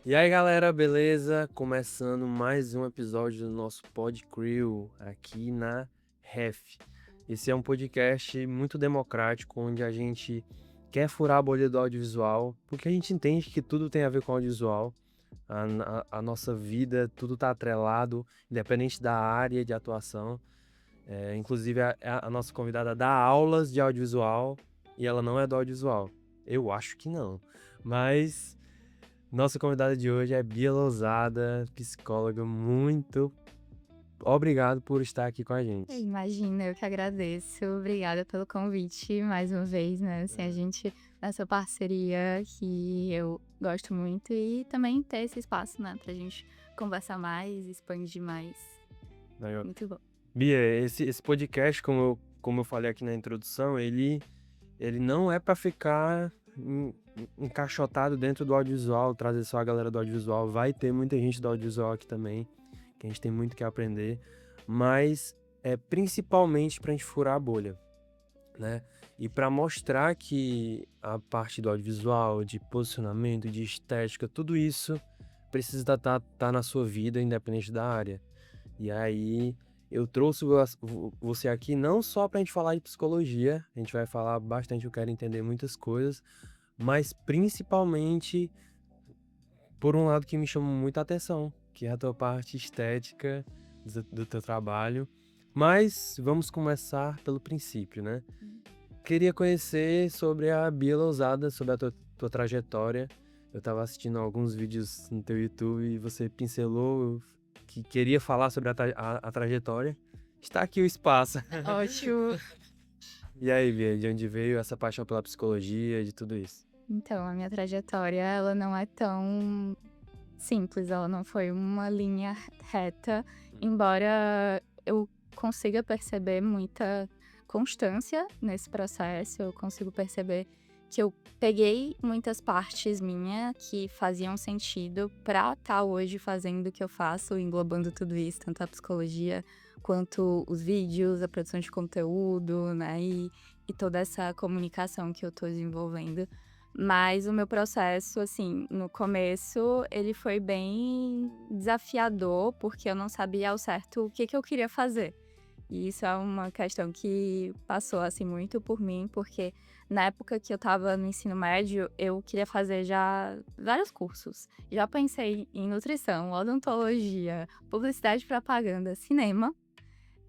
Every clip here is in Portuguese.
E aí galera, beleza? Começando mais um episódio do nosso Pod Crew aqui na Ref. Esse é um podcast muito democrático, onde a gente quer furar a bolha do audiovisual, porque a gente entende que tudo tem a ver com audiovisual. A nossa vida, tudo está atrelado, independente da área de atuação. Inclusive a nossa convidada dá aulas de audiovisual e ela não é do audiovisual. Eu acho que não, mas... Nossa convidada de hoje é Bia Lousada, psicóloga. Muito obrigado por estar aqui com a gente. Imagina, eu que agradeço. Obrigada pelo convite mais uma vez, né? Assim, a gente, nessa parceria que eu gosto muito e também ter esse espaço, né? Pra gente conversar mais, expandir mais. Muito bom. Bia, esse podcast, como eu falei aqui na introdução, ele não é pra ficar encaixotado dentro do audiovisual, trazer só a galera do audiovisual. Vai ter muita gente do audiovisual aqui também, que a gente tem muito que aprender, mas é principalmente pra gente furar a bolha, né? E pra mostrar que a parte do audiovisual, de posicionamento, de estética, tudo isso precisa tá na sua vida, independente da área. E aí eu trouxe você aqui não só pra gente falar de psicologia, a gente vai falar bastante, eu quero entender muitas coisas, mas principalmente por um lado que me chama muita atenção, que é a tua parte estética do teu trabalho. Mas vamos começar pelo princípio, né? Queria conhecer sobre a Bia Lousada, sobre a tua trajetória. Eu tava assistindo alguns vídeos no teu YouTube e você pincelou que queria falar sobre a trajetória. Está aqui o espaço. Ótimo. E aí, Bia, de onde veio essa paixão pela psicologia, de tudo isso? Então, a minha trajetória, ela não é tão simples, ela não foi uma linha reta, embora eu consiga perceber muita constância nesse processo, eu consigo perceber que eu peguei muitas partes minhas que faziam sentido pra estar hoje fazendo o que eu faço, englobando tudo isso, tanto a psicologia quanto os vídeos, a produção de conteúdo, né, e toda essa comunicação que eu tô desenvolvendo. Mas o meu processo, assim, no começo, ele foi bem desafiador, porque eu não sabia ao certo o que eu queria fazer. E isso é uma questão que passou, assim, muito por mim, porque na época que eu estava no ensino médio, eu queria fazer já vários cursos. Já pensei em nutrição, odontologia, publicidade e propaganda, cinema.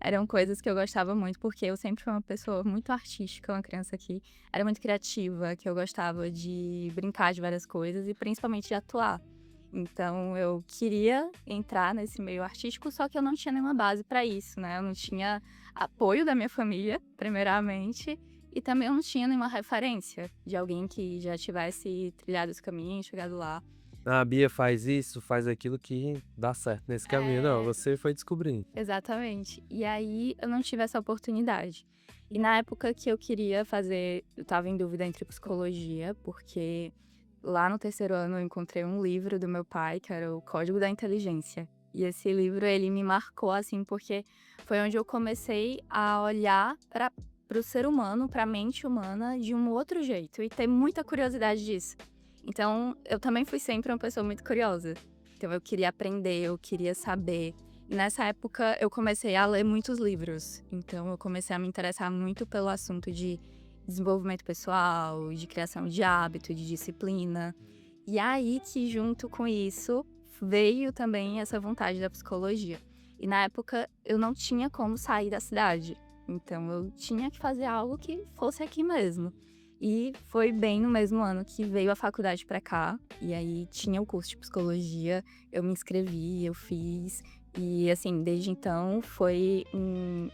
Eram coisas que eu gostava muito, porque eu sempre fui uma pessoa muito artística, uma criança que era muito criativa, que eu gostava de brincar de várias coisas e principalmente de atuar. Então eu queria entrar nesse meio artístico, só que eu não tinha nenhuma base para isso, né? Eu não tinha apoio da minha família, primeiramente, e também eu não tinha nenhuma referência de alguém que já tivesse trilhado esse caminho, chegado lá. A Bia faz isso, faz aquilo que dá certo nesse caminho. Não, você foi descobrindo. Exatamente. E aí eu não tive essa oportunidade. E na época que eu queria fazer, eu tava em dúvida entre psicologia, porque lá no terceiro ano eu encontrei um livro do meu pai, que era o Código da Inteligência. E esse livro, ele me marcou, assim, porque foi onde eu comecei a olhar para o ser humano, para a mente humana, de um outro jeito. E ter muita curiosidade disso. Então, eu também fui sempre uma pessoa muito curiosa. Então, eu queria aprender, eu queria saber. E nessa época, eu comecei a ler muitos livros. Então, eu comecei a me interessar muito pelo assunto de desenvolvimento pessoal, de criação de hábito, de disciplina. E aí que, junto com isso, veio também essa vontade da psicologia. E na época, eu não tinha como sair da cidade. Então, eu tinha que fazer algo que fosse aqui mesmo. E foi bem no mesmo ano que veio a faculdade pra cá. E aí tinha o curso de psicologia, eu me inscrevi, eu fiz. E, assim, desde então foi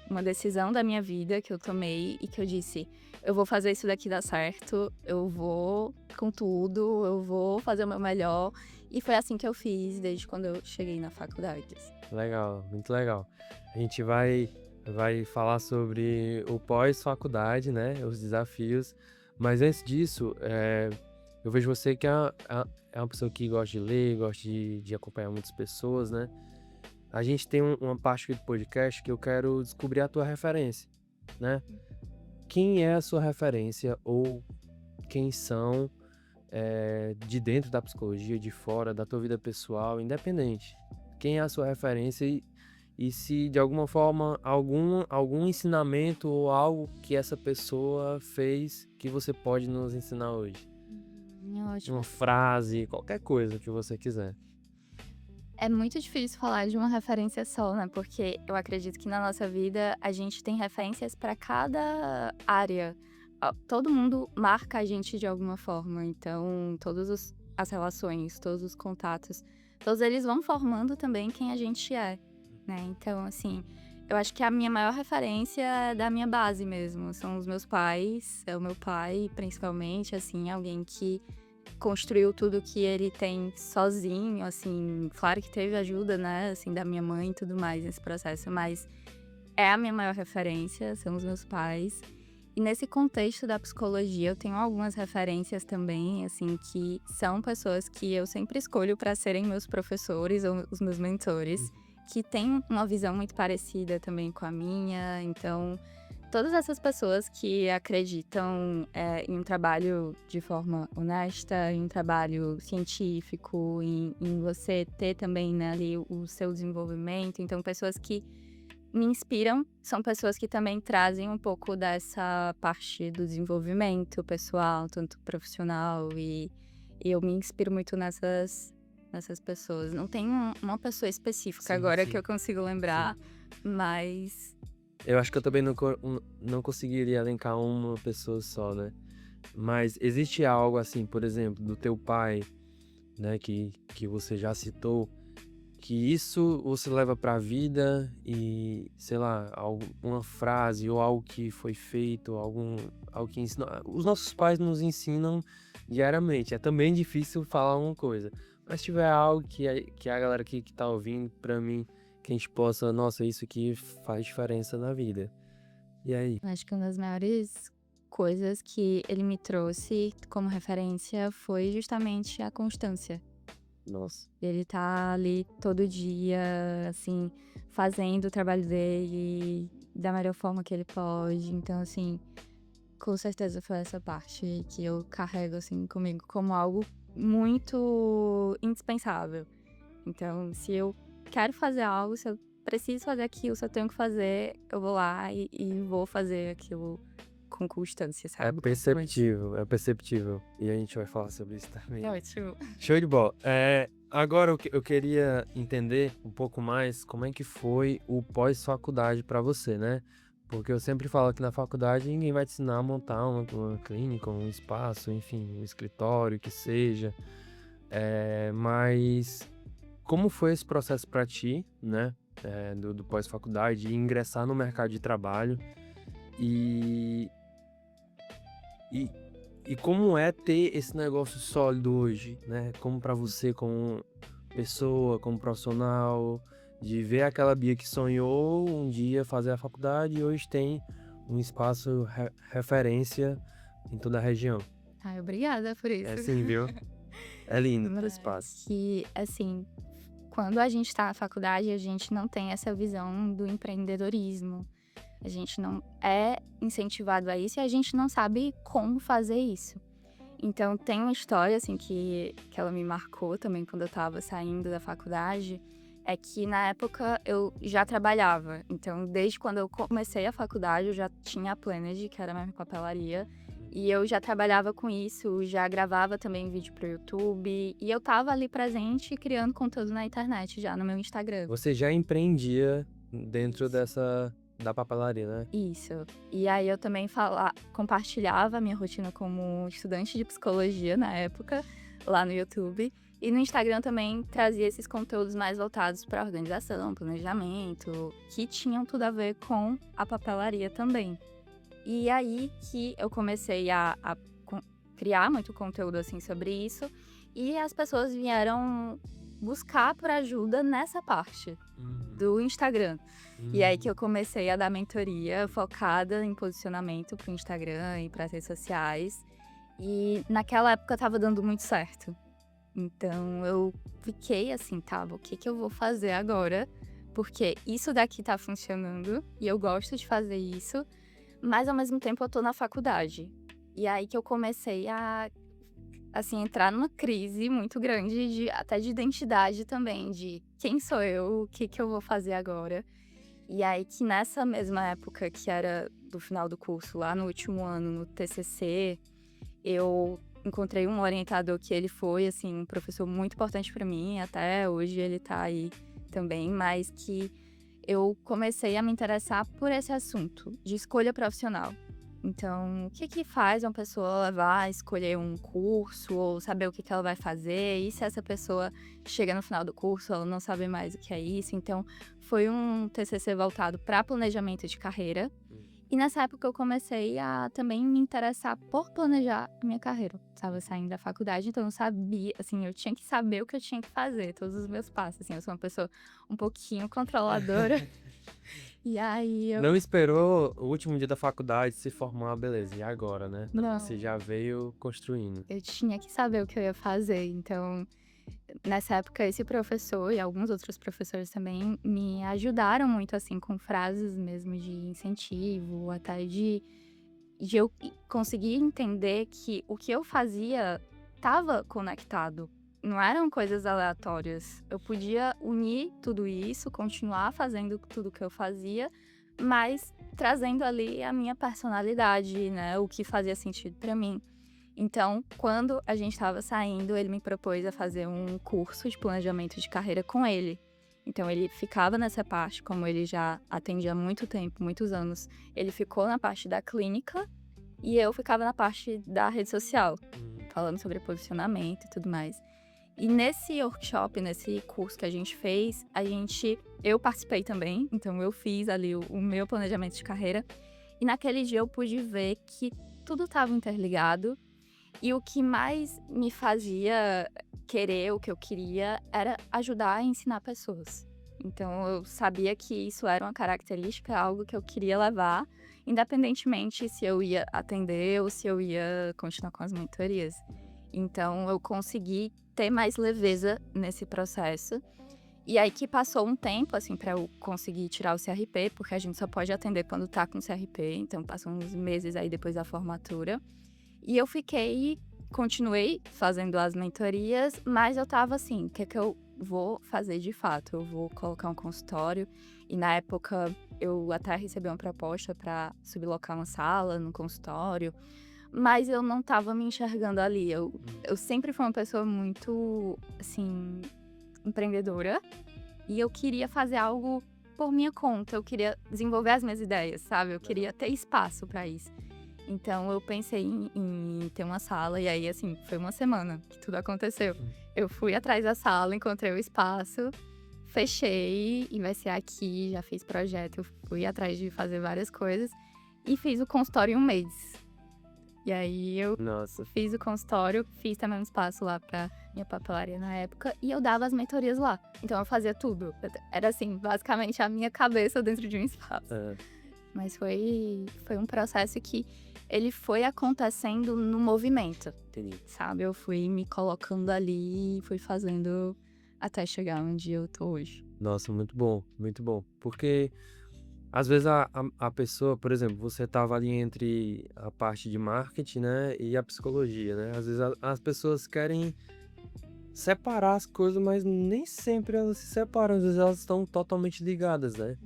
uma decisão da minha vida que eu tomei e que eu disse: eu vou fazer isso daqui dar certo, eu vou com tudo, eu vou fazer o meu melhor. E foi assim que eu fiz desde quando eu cheguei na faculdade. Legal, muito legal. A gente vai falar sobre o pós-faculdade, né? Os desafios. Mas antes disso, eu vejo você que é uma pessoa que gosta de ler, gosta de acompanhar muitas pessoas, né? A gente tem uma parte aqui do podcast que eu quero descobrir a tua referência, né? Quem é a sua referência ou quem são de dentro da psicologia, de fora, da tua vida pessoal, independente. Quem é a sua referência e se de alguma forma algum ensinamento ou algo que essa pessoa fez que você pode nos ensinar hoje. Ótimo. Uma frase, qualquer coisa que você quiser. É muito difícil falar de uma referência só, né? Porque eu acredito que na nossa vida a gente tem referências para cada área. Todo mundo marca a gente de alguma forma. Então, as relações, todos os contatos, todos eles vão formando também quem a gente é, né? Então, assim, eu acho que a minha maior referência é da minha base mesmo. São os meus pais, é o meu pai, principalmente, assim, alguém que construiu tudo que ele tem sozinho, assim, claro que teve ajuda, né, assim, da minha mãe e tudo mais nesse processo, mas é a minha maior referência, são os meus pais. E nesse contexto da psicologia, eu tenho algumas referências também, assim, que são pessoas que eu sempre escolho para serem meus professores ou os meus mentores, que têm uma visão muito parecida também com a minha, então todas essas pessoas que acreditam em um trabalho de forma honesta, em um trabalho científico, em você ter também, né, ali o seu desenvolvimento. Então, pessoas que me inspiram são pessoas que também trazem um pouco dessa parte do desenvolvimento pessoal, tanto profissional, e eu me inspiro muito nessas pessoas. Não tem uma pessoa específica agora que eu consigo lembrar, mas Eu acho que eu também não conseguiria elencar uma pessoa só, né? Mas existe algo assim, por exemplo, do teu pai, né, que você já citou, que isso você leva pra vida e, sei lá, uma frase ou algo que foi feito, algo que ensinou. Os nossos pais nos ensinam diariamente. É também difícil falar uma coisa. Mas se tiver algo que a galera que tá ouvindo, pra mim, que a gente possa, nossa, isso aqui faz diferença na vida. E aí? acho que uma das maiores coisas que ele me trouxe como referência foi justamente a constância. Nossa. Ele tá ali todo dia, assim, fazendo o trabalho dele da melhor forma que ele pode. Então, assim, com certeza foi essa parte que eu carrego, assim, comigo como algo muito indispensável. Então, se eu quero fazer algo, se eu preciso fazer aquilo, se eu tenho que fazer, eu vou lá e vou fazer aquilo com constância, É sabe? perceptível, é perceptível. E a gente vai falar sobre isso também. É ótimo. Show de bola. Agora eu queria entender um pouco mais como é que foi o pós-faculdade pra você, né? Porque eu sempre falo que na faculdade ninguém vai te ensinar a montar uma clínica, um espaço, enfim, um escritório, que seja. Mas como foi esse processo pra ti, né? Do pós-faculdade, de ingressar no mercado de trabalho e, e, e como é ter esse negócio sólido hoje, né? Como pra você, como pessoa, como profissional, de ver aquela Bia que sonhou um dia fazer a faculdade e hoje tem um espaço referência em toda a região. Ai, obrigada por isso. É assim, viu? É lindo o espaço. Que, assim, quando a gente tá na faculdade, a gente não tem essa visão do empreendedorismo. A gente não é incentivado a isso e a gente não sabe como fazer isso. Então, tem uma história, assim, que ela me marcou também quando eu tava saindo da faculdade, é que na época eu já trabalhava. Então, desde quando eu comecei a faculdade, eu já tinha a Planet, que era a minha papelaria, e eu já trabalhava com isso, já gravava também vídeo pro YouTube, e eu tava ali presente criando conteúdo na internet, já no meu Instagram. Você já empreendia dentro da papelaria, né? Isso. E aí eu também compartilhava a minha rotina como estudante de psicologia na época, lá no YouTube. E no Instagram também trazia esses conteúdos mais voltados para organização, planejamento, que tinham tudo a ver com a papelaria também. E aí que eu comecei a criar muito conteúdo assim sobre isso, e as pessoas vieram buscar por ajuda nessa parte do Instagram. E aí que eu comecei a dar mentoria focada em posicionamento para o Instagram e para as redes sociais. E naquela época estava dando muito certo. Então eu fiquei assim, tá, o que eu vou fazer agora? Porque isso daqui tá funcionando e eu gosto de fazer isso, mas ao mesmo tempo eu tô na faculdade. E aí que eu comecei a, assim, entrar numa crise muito grande, até de identidade também, de quem sou eu, o que eu vou fazer agora. E aí que nessa mesma época, que era do final do curso, lá no último ano, no TCC, eu encontrei um orientador que ele foi, assim, um professor muito importante para mim, até hoje ele tá aí também, mas que eu comecei a me interessar por esse assunto de escolha profissional. Então, o que faz uma pessoa levar a escolher um curso ou saber o que ela vai fazer? E se essa pessoa chega no final do curso, ela não sabe mais o que é isso? Então, foi um TCC voltado para planejamento de carreira. E nessa época eu comecei a também me interessar por planejar a minha carreira. Estava saindo da faculdade, então eu sabia, assim, eu tinha que saber o que eu tinha que fazer, todos os meus passos, assim. Eu sou uma pessoa um pouquinho controladora. E aí eu... Não esperou o último dia da faculdade se formar, beleza, e agora, né? Não, Você já veio construindo. eu tinha que saber o que eu ia fazer. Então, nessa época, esse professor e alguns outros professores também me ajudaram muito, assim, com frases mesmo de incentivo, até de eu conseguir entender que o que eu fazia estava conectado. Não eram coisas aleatórias. Eu podia unir tudo isso, continuar fazendo tudo que eu fazia, mas trazendo ali a minha personalidade, né? O que fazia sentido para mim. Então, quando a gente estava saindo, ele me propôs a fazer um curso de planejamento de carreira com ele. Então, ele ficava nessa parte, como ele já atendia há muito tempo, muitos anos. Ele ficou na parte da clínica e eu ficava na parte da rede social, falando sobre posicionamento e tudo mais. E nesse workshop, nesse curso que a gente fez, eu participei também. Então, eu fiz ali o meu planejamento de carreira. E naquele dia eu pude ver que tudo estava interligado. E o que mais me fazia querer o que eu queria era ajudar a ensinar pessoas. Então, eu sabia que isso era uma característica, algo que eu queria levar, independentemente se eu ia atender ou se eu ia continuar com as mentorias. Então, eu consegui ter mais leveza nesse processo. E aí que passou um tempo, assim, para eu conseguir tirar o CRP, porque a gente só pode atender quando tá com CRP. Então, passou uns meses aí depois da formatura. E eu continuei fazendo as mentorias, mas eu tava assim, o que é que eu vou fazer de fato? Eu vou colocar um consultório, e na época eu até recebi uma proposta para sublocar uma sala no consultório, mas eu não tava me enxergando ali. Eu sempre fui uma pessoa muito, assim, empreendedora, e eu queria fazer algo por minha conta, eu queria desenvolver as minhas ideias, sabe? Eu queria ter espaço para isso. Então, eu pensei em ter uma sala, e aí, assim, foi uma semana que tudo aconteceu. Eu fui atrás da sala, encontrei o espaço, fechei, e vai ser aqui, já fiz projeto, eu fui atrás de fazer várias coisas, e fiz o consultório em um mês. E aí, eu fiz o consultório, fiz também um espaço lá pra minha papelaria na época, e eu dava as mentorias lá. Então, eu fazia tudo. Era, assim, basicamente a minha cabeça dentro de um espaço. Mas foi um processo que ele foi acontecendo no movimento, sabe? Eu fui me colocando ali e fui fazendo até chegar onde eu tô hoje. Nossa, muito bom, muito bom. Porque às vezes a pessoa, por exemplo, você tava ali entre a parte de marketing, né, e a psicologia, né? Às vezes as pessoas querem separar as coisas, mas nem sempre elas se separam, às vezes elas estão totalmente ligadas, né?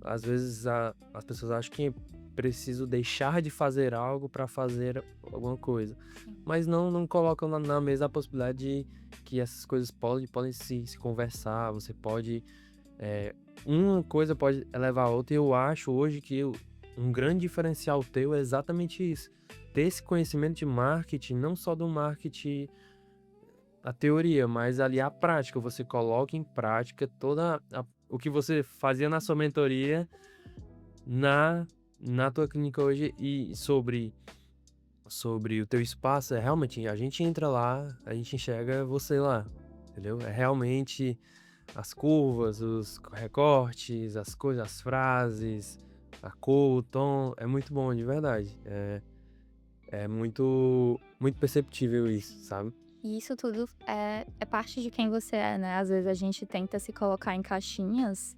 Às vezes as pessoas acham que é preciso deixar de fazer algo para fazer alguma coisa, mas não colocam na mesa a possibilidade de que essas coisas podem se conversar, você pode... uma coisa pode levar a outra, e eu acho hoje que um grande diferencial teu é exatamente isso. Ter esse conhecimento de marketing, não só do marketing a teoria, mas ali a prática. Você coloca em prática o que você fazia na sua mentoria na tua clínica hoje e sobre o teu espaço. É realmente, a gente entra lá, a gente enxerga você lá, entendeu? É realmente as curvas, os recortes, as coisas, as frases, a cor, o tom. É muito bom, de verdade. É muito, muito perceptível isso, sabe? E isso tudo é parte de quem você é, né? Às vezes a gente tenta se colocar em caixinhas,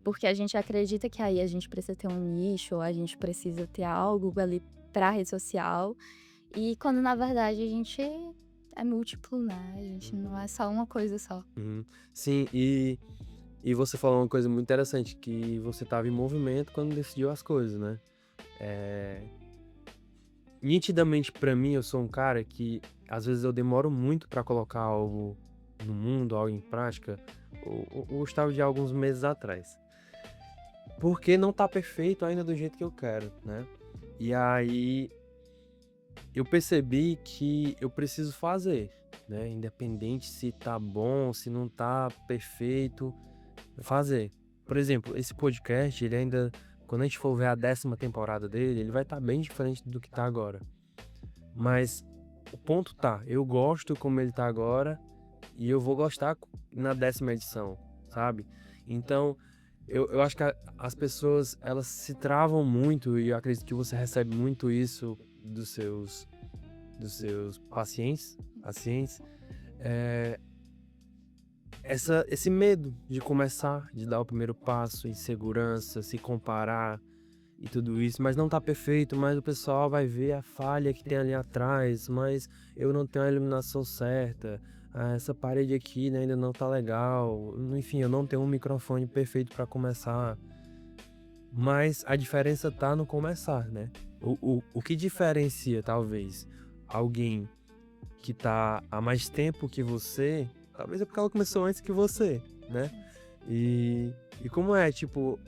porque a gente acredita que aí a gente precisa ter um nicho, ou a gente precisa ter algo ali pra rede social. E quando na verdade a gente é múltiplo, né? A gente não é só uma coisa só. Uhum. Sim, e você falou uma coisa muito interessante, que você estava em movimento quando decidiu as coisas, né? Nitidamente pra mim, eu sou um cara que às vezes eu demoro muito pra colocar algo no mundo, algo em prática. O Gustavo de alguns meses atrás. Porque não tá perfeito ainda do jeito que eu quero, né? E aí eu percebi que eu preciso fazer, né? Independente se tá bom, se não tá perfeito, fazer. Por exemplo, esse podcast, ele ainda, quando a gente for ver a 10ª temporada dele, ele vai estar bem diferente do que tá agora. Mas o ponto tá, eu gosto como ele tá agora e eu vou gostar na 10ª edição, sabe? Então, eu acho que as pessoas, elas se travam muito e eu acredito que você recebe muito isso dos seus pacientes, esse medo de começar, de dar o primeiro passo, insegurança, se comparar e tudo isso, mas não tá perfeito, mas o pessoal vai ver a falha que tem ali atrás, mas eu não tenho a iluminação certa, essa parede aqui, né, ainda não tá legal, enfim, eu não tenho um microfone perfeito para começar, mas a diferença tá no começar, né? O que diferencia, talvez, alguém que tá há mais tempo que você, talvez é porque ela começou antes que você, né? E como é, tipo,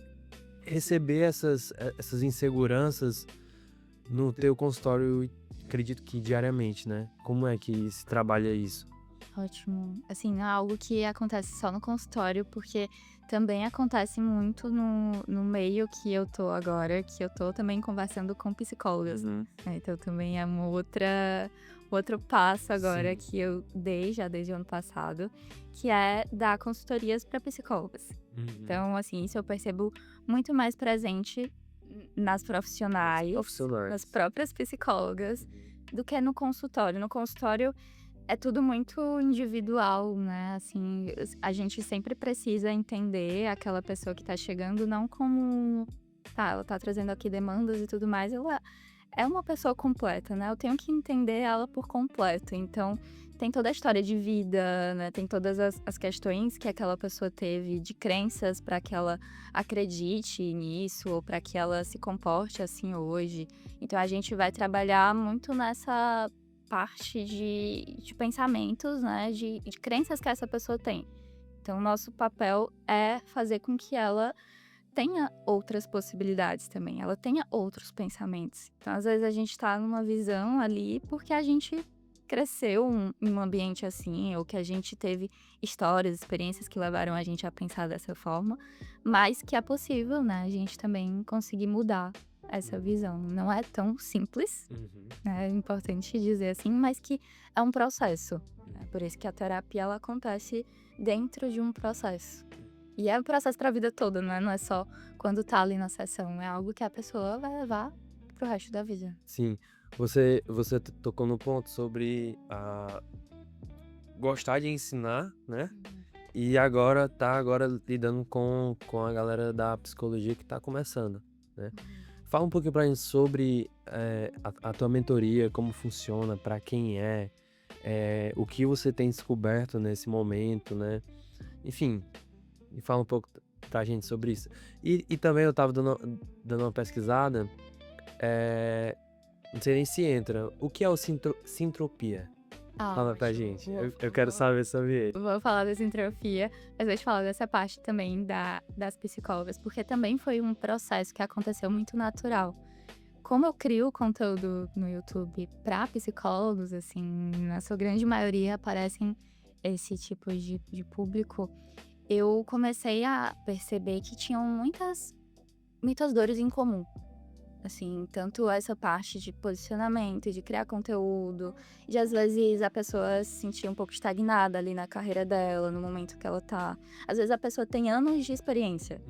receber essas inseguranças no teu consultório, acredito que diariamente, né? Como é que se trabalha isso? Ótimo. Assim, não é algo que acontece só no consultório, porque também acontece muito no meio que eu tô agora, que eu tô também conversando com psicólogas, né? Então também é outro passo agora Sim. que eu dei já desde o ano passado, que é dar consultorias para psicólogas. Então, assim, isso eu percebo muito mais presente nas profissionais, nas próprias psicólogas, do que no consultório. No consultório é tudo muito individual, né? Assim, a gente sempre precisa entender aquela pessoa que tá chegando, não como, tá, ela tá trazendo aqui demandas e tudo mais, ela é uma pessoa completa, né? Eu tenho que entender ela por completo. Então, tem toda a história de vida, né? Tem todas as questões que aquela pessoa teve de crenças para que ela acredite nisso ou para que ela se comporte assim hoje. Então, a gente vai trabalhar muito nessa parte de pensamentos, né? De crenças que essa pessoa tem. Então, o nosso papel é fazer com que ela tenha outras possibilidades também, ela tenha outros pensamentos. Então, às vezes, a gente tá numa visão ali porque a gente cresceu em um ambiente assim, ou que a gente teve histórias, experiências que levaram a gente a pensar dessa forma, mas que é possível, né, a gente também conseguir mudar essa visão. Não é tão simples, né, é importante dizer assim, mas que é um processo. É por isso que a terapia, ela acontece dentro de um processo. E é um processo para a vida toda, né? Não é só quando tá ali na sessão. É algo que a pessoa vai levar pro resto da vida. Sim, você tocou no ponto sobre gostar de ensinar, né? E agora tá lidando com a galera da psicologia que tá começando, né? Fala um pouquinho pra gente sobre a tua mentoria, como funciona, pra quem o que você tem descoberto nesse momento, né? Enfim, e fala um pouco pra gente sobre isso. E também eu tava dando uma pesquisada, não sei nem se entra. O que é o sintropia? Fala pra Ótimo. gente. Eu quero saber sobre ele. Vou falar da sintrofia, mas vou te falar dessa parte também das psicólogas, porque também foi um processo que aconteceu muito natural. Como eu crio conteúdo no YouTube para psicólogos, assim, na sua grande maioria aparecem esse tipo de público, eu comecei a perceber que tinham muitas dores em comum. Assim, tanto essa parte de posicionamento, de criar conteúdo, de às vezes a pessoa se sentir um pouco estagnada ali na carreira dela, no momento que ela tá. Às vezes a pessoa tem anos de experiência,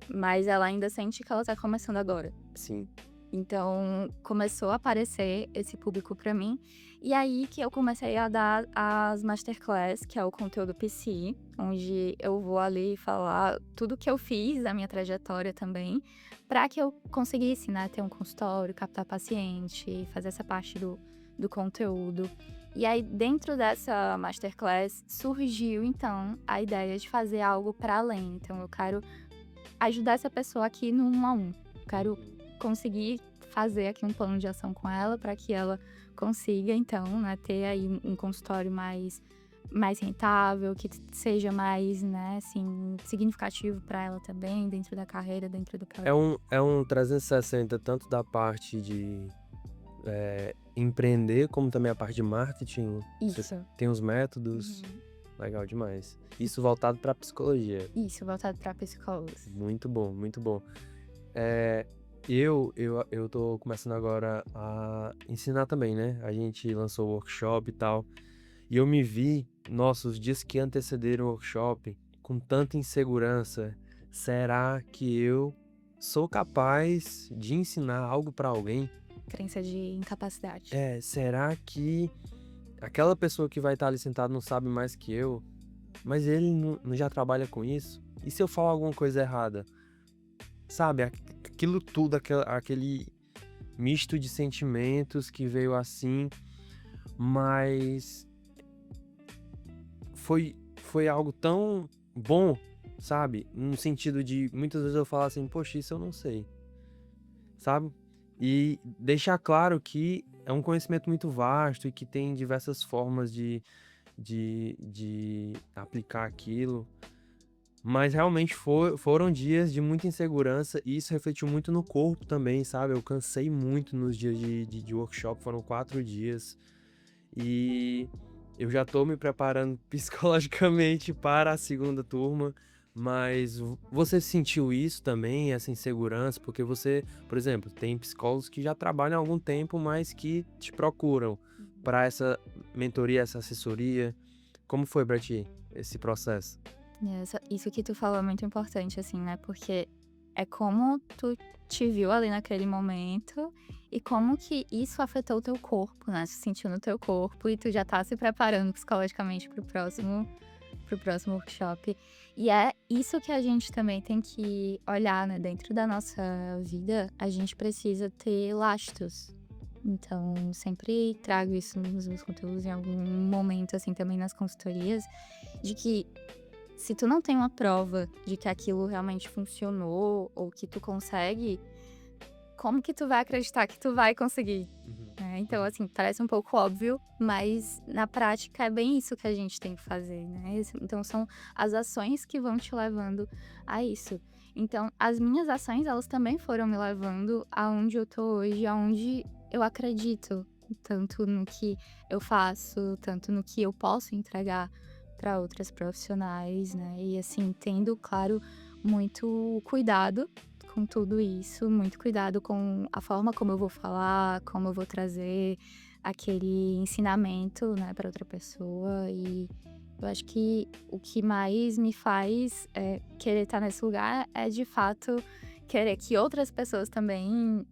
mas ela ainda sente que ela tá começando agora. Sim. Então, começou a aparecer esse público pra mim. E aí que eu comecei a dar as masterclass, que é o conteúdo PC, onde eu vou ali falar tudo que eu fiz da minha trajetória também, pra que eu conseguisse, né, ter um consultório, captar paciente, fazer essa parte do conteúdo. E aí, dentro dessa masterclass, surgiu, então, a ideia de fazer algo para além. Então, eu quero ajudar essa pessoa aqui no 1 a 1. Quero conseguir fazer aqui um plano de ação com ela para que ela consiga, então, né, ter aí um consultório mais rentável, que seja mais, né, assim, significativo para ela também, dentro da carreira, dentro do que ela... É um 360, tanto da parte de empreender, como também a parte de marketing. Você Isso. tem os métodos. Legal demais. Isso voltado para psicologia. Isso, voltado para psicólogos. Muito bom, muito bom. Eu tô começando agora a ensinar também, né? A gente lançou o workshop e tal. E eu me vi, nossa, os dias que antecederam o workshop, com tanta insegurança. Será que eu sou capaz de ensinar algo para alguém? Crença de incapacidade. Será que aquela pessoa que vai estar ali sentada não sabe mais que eu? Mas ele não já trabalha com isso? E se eu falar alguma coisa errada? Sabe, aquilo tudo, aquele misto de sentimentos que veio assim, mas foi algo tão bom, sabe? No sentido de, muitas vezes eu falo assim, poxa, isso eu não sei, sabe? E deixar claro que é um conhecimento muito vasto e que tem diversas formas de aplicar aquilo. Mas realmente foram dias de muita insegurança e isso refletiu muito no corpo também, sabe? Eu cansei muito nos dias de workshop, foram 4 dias. E eu já tô me preparando psicologicamente para a segunda turma. Mas você sentiu isso também, essa insegurança? Porque você, por exemplo, tem psicólogos que já trabalham há algum tempo, mas que te procuram para essa mentoria, essa assessoria. Como foi pra ti esse processo? Isso que tu falou é muito importante, assim, né? Porque é como tu te viu ali naquele momento e como que isso afetou o teu corpo, né? Se sentiu no teu corpo e tu já tá se preparando psicologicamente pro próximo workshop. E é isso que a gente também tem que olhar, né? Dentro da nossa vida, a gente precisa ter lastros. Então, sempre trago isso nos meus conteúdos em algum momento, assim, também nas consultorias, de que se tu não tem uma prova de que aquilo realmente funcionou ou que tu consegue, como que tu vai acreditar que tu vai conseguir? Então, assim, parece um pouco óbvio, mas na prática é bem isso que a gente tem que fazer, né? Então, são as ações que vão te levando a isso. Então, as minhas ações, elas também foram me levando aonde eu tô hoje, aonde eu acredito, tanto no que eu faço, tanto no que eu posso entregar para outras profissionais, né? E assim, tendo, claro, muito cuidado com tudo isso, muito cuidado com a forma como eu vou falar, como eu vou trazer aquele ensinamento, né, para outra pessoa. E eu acho que o que mais me faz querer estar nesse lugar é, de fato, querer que outras pessoas também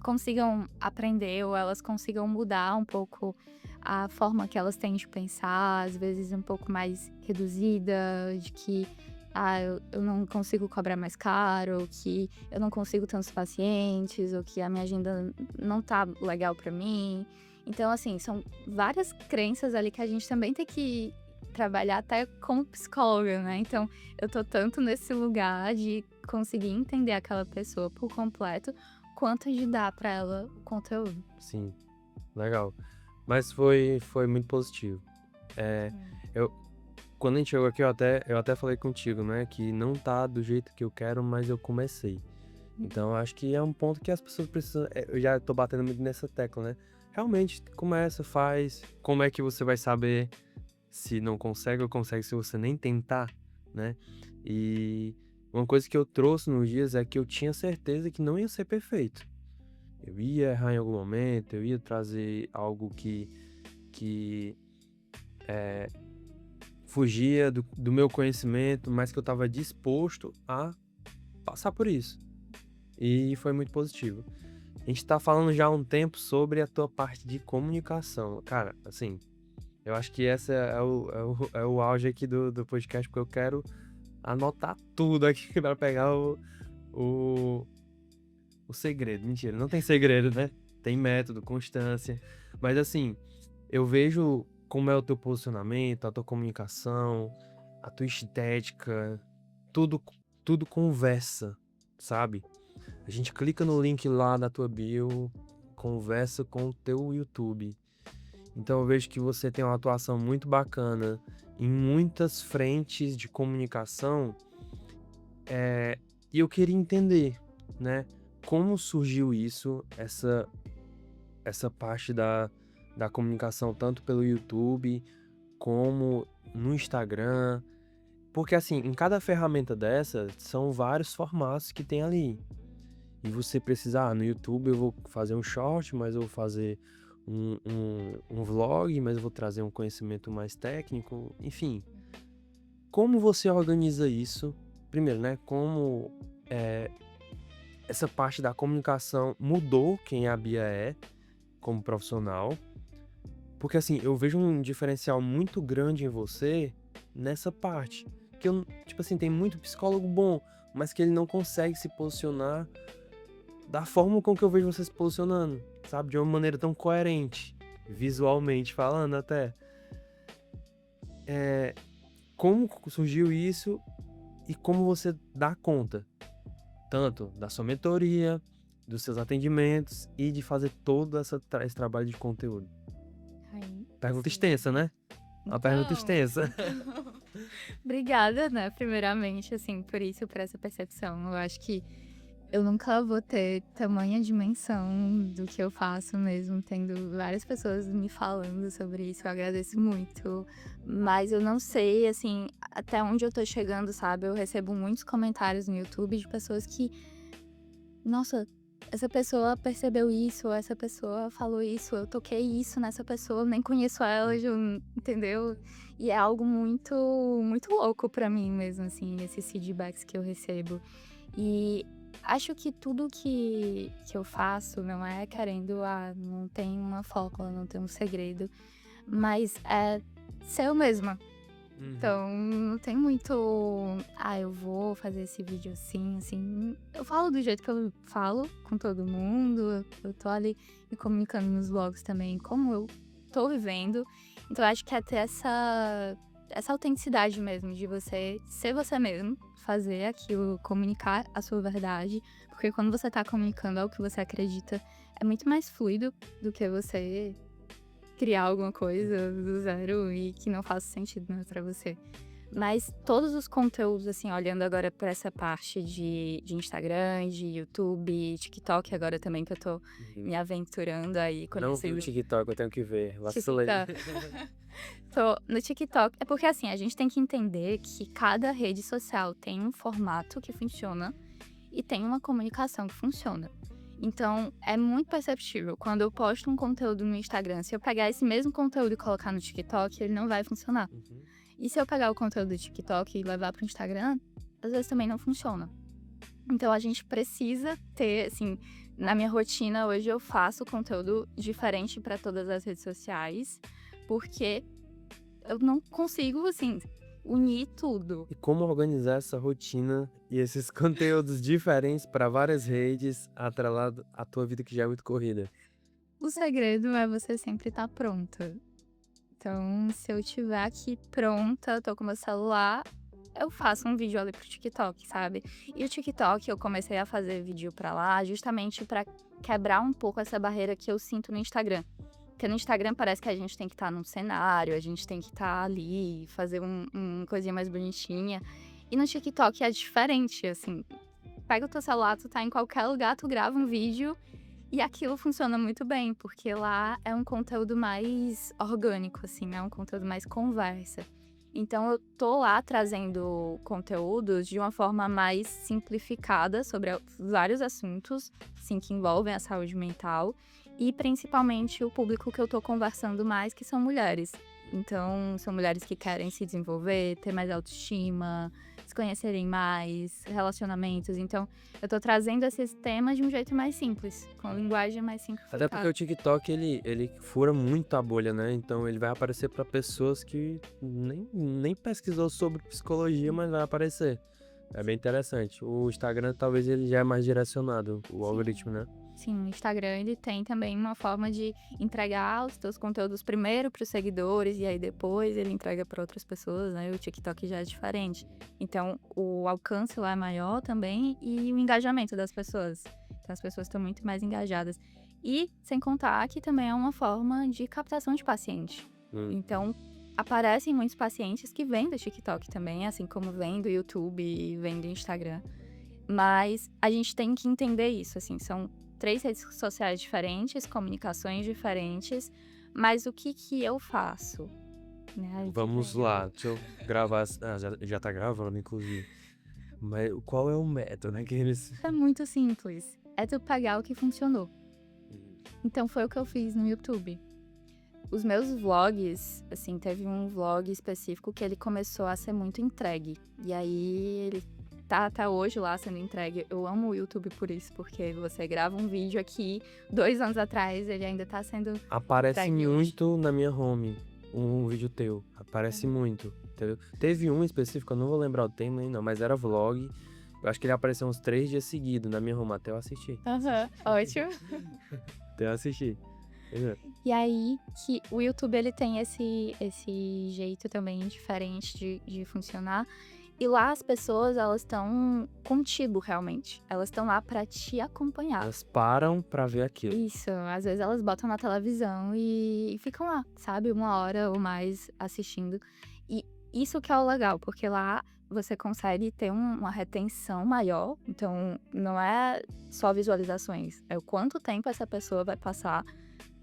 consigam aprender ou elas consigam mudar um pouco a forma que elas têm de pensar, às vezes um pouco mais reduzida, de que eu não consigo cobrar mais caro, ou que eu não consigo tantos pacientes, ou que a minha agenda não tá legal pra mim. Então, assim, são várias crenças ali que a gente também tem que trabalhar até como psicóloga, né? Então, eu tô tanto nesse lugar de conseguir entender aquela pessoa por completo, quanto de dar pra ela o conteúdo. Sim, legal. Mas foi muito positivo. Quando a gente chegou aqui, eu até falei contigo, né? Que não tá do jeito que eu quero, mas eu comecei. Então, eu acho que é um ponto que as pessoas precisam... Eu já tô batendo muito nessa tecla, né? Realmente, começa, faz. Como é que você vai saber se não consegue ou consegue se você nem tentar, né? E uma coisa que eu trouxe nos dias é que eu tinha certeza que não ia ser perfeito. Eu ia errar em algum momento, eu ia trazer algo que fugia do meu conhecimento, mas que eu estava disposto a passar por isso. E foi muito positivo. A gente tá falando já há um tempo sobre a tua parte de comunicação. Cara, assim, eu acho que essa é o auge aqui do podcast, porque eu quero anotar tudo aqui pra pegar o, o segredo. Mentira, não tem segredo, né? Tem método, constância. Mas assim, eu vejo como é o teu posicionamento, a tua comunicação, a tua estética, tudo, tudo conversa, sabe? A gente clica no link lá da tua bio, conversa com o teu YouTube. Então eu vejo que você tem uma atuação muito bacana em muitas frentes de comunicação, e eu queria entender, né, como surgiu isso, essa parte da comunicação, tanto pelo YouTube como no Instagram. Porque assim, em cada ferramenta dessa, são vários formatos que tem ali. E você precisa, no YouTube eu vou fazer um short, mas eu vou fazer um vlog, mas eu vou trazer um conhecimento mais técnico, enfim. Como você organiza isso? Primeiro, né, como essa parte da comunicação mudou quem a Bia é como profissional? Porque assim, eu vejo um diferencial muito grande em você nessa parte. Que eu, tipo assim, tem muito psicólogo bom, mas que ele não consegue se posicionar da forma com que eu vejo você se posicionando, sabe? De uma maneira tão coerente, visualmente falando até. Como surgiu isso e como você dá conta, tanto da sua mentoria, dos seus atendimentos e de fazer todo esse trabalho de conteúdo? Ai, Pergunta sim. extensa, né? Uma pergunta extensa. Obrigada, né, primeiramente, assim, por isso, por essa percepção. Eu acho que eu nunca vou ter tamanha dimensão do que eu faço mesmo, tendo várias pessoas me falando sobre isso, eu agradeço muito. Mas eu não sei, assim, até onde eu tô chegando, sabe? Eu recebo muitos comentários no YouTube de pessoas que, nossa, essa pessoa percebeu isso, essa pessoa falou isso, eu toquei isso nessa pessoa, eu nem conheço ela, entendeu? E é algo muito, muito louco pra mim mesmo, assim, esses feedbacks que eu recebo. E acho que tudo que eu faço não é querendo, não tem uma fórmula, não tem um segredo, mas é ser eu mesma. Uhum. Então, não tem muito, eu vou fazer esse vídeo assim, assim. Eu falo do jeito que eu falo com todo mundo, eu tô ali me comunicando nos vlogs também, como eu tô vivendo. Então, acho que é ter essa autenticidade mesmo, de você ser você mesmo, fazer aquilo, comunicar a sua verdade. Porque quando você tá comunicando algo que você acredita, é muito mais fluido do que você criar alguma coisa do zero e que não faça sentido, né, pra você. Mas todos os conteúdos, assim, olhando agora pra essa parte de Instagram, de YouTube, TikTok agora também, que eu tô Uhum. me aventurando aí, Não vi o conhecendo TikTok, eu tenho que ver. Vacilei. TikTok. Tô no TikTok. É porque, assim, a gente tem que entender que cada rede social tem um formato que funciona e tem uma comunicação que funciona. Então, é muito perceptível. Quando eu posto um conteúdo no Instagram, se eu pegar esse mesmo conteúdo e colocar no TikTok, ele não vai funcionar. Uhum. E se eu pegar o conteúdo do TikTok e levar pro Instagram, às vezes também não funciona. Então, a gente precisa ter, assim, na minha rotina hoje eu faço conteúdo diferente para todas as redes sociais, porque eu não consigo, assim, unir tudo. E como organizar essa rotina e esses conteúdos diferentes para várias redes, atrelado à tua vida que já é muito corrida? O segredo é você sempre estar pronta. Então, se eu tiver aqui pronta, tô com meu celular, eu faço um vídeo ali pro TikTok, sabe? E o TikTok eu comecei a fazer vídeo pra lá justamente pra quebrar um pouco essa barreira que eu sinto no Instagram. Porque no Instagram parece que a gente tem que estar num cenário, a gente tem que estar ali, fazer uma coisinha mais bonitinha. E no TikTok é diferente, assim. Pega o teu celular, tu tá em qualquer lugar, tu grava um vídeo E aquilo funciona muito bem, porque lá é um conteúdo mais orgânico, assim, é um conteúdo mais conversa. Então eu tô lá trazendo conteúdos de uma forma mais simplificada sobre vários assuntos, assim, que envolvem a saúde mental e principalmente o público que eu tô conversando mais, que são mulheres. Então, são mulheres que querem se desenvolver, ter mais autoestima, se conhecerem mais, relacionamentos. Então, eu tô trazendo esses temas de um jeito mais simples, com linguagem mais Até porque o simplificada. TikTok, ele fura muito a bolha, né? Então ele vai aparecer pra pessoas que nem pesquisou sobre psicologia, mas vai aparecer. É bem interessante. O Instagram, talvez ele já é mais direcionado, o algoritmo, né? Sim, o Instagram ele tem também uma forma de entregar os teus conteúdos primeiro para os seguidores e aí depois ele entrega para outras pessoas, né? O TikTok já é diferente. Então, o alcance lá é maior também e o engajamento das pessoas. Então, as pessoas estão muito mais engajadas. E, sem contar que também é uma forma de captação de paciente. Hum. Então, aparecem muitos pacientes que vêm do TikTok também, assim como vêm do YouTube e vêm do Instagram. Mas a gente tem que entender isso, assim, são 3 redes sociais diferentes, comunicações diferentes, mas o que eu faço, né, Vamos lá, deixa eu gravar. Já tá gravando, inclusive. Mas qual é o método, né? Que eles. é muito simples, é tu pegar o que funcionou. Então foi o que eu fiz no YouTube. Os meus vlogs, assim, teve um vlog específico que ele começou a ser muito entregue. E aí ele tá até hoje lá sendo entregue. Eu amo o YouTube por isso, porque você grava um vídeo aqui, 2 anos atrás, ele ainda tá sendo Aparece entregue hoje. muito na minha home um vídeo teu. Aparece muito, entendeu? Teve um específico, eu não vou lembrar o tema nem não, mas era vlog. Eu acho que ele apareceu uns 3 dias seguidos na minha home, até eu assistir. Aham, ótimo. Até eu assistir. Entendeu? E aí que o YouTube ele tem esse jeito também diferente de funcionar. E lá as pessoas, elas estão contigo realmente. Elas estão lá pra te acompanhar. Elas param pra ver aquilo. Isso, às vezes elas botam na televisão e ficam lá, sabe, 1 hora ou mais assistindo. E isso que é o legal, porque lá você consegue ter uma retenção maior. Então, não é só visualizações, é o quanto tempo essa pessoa vai passar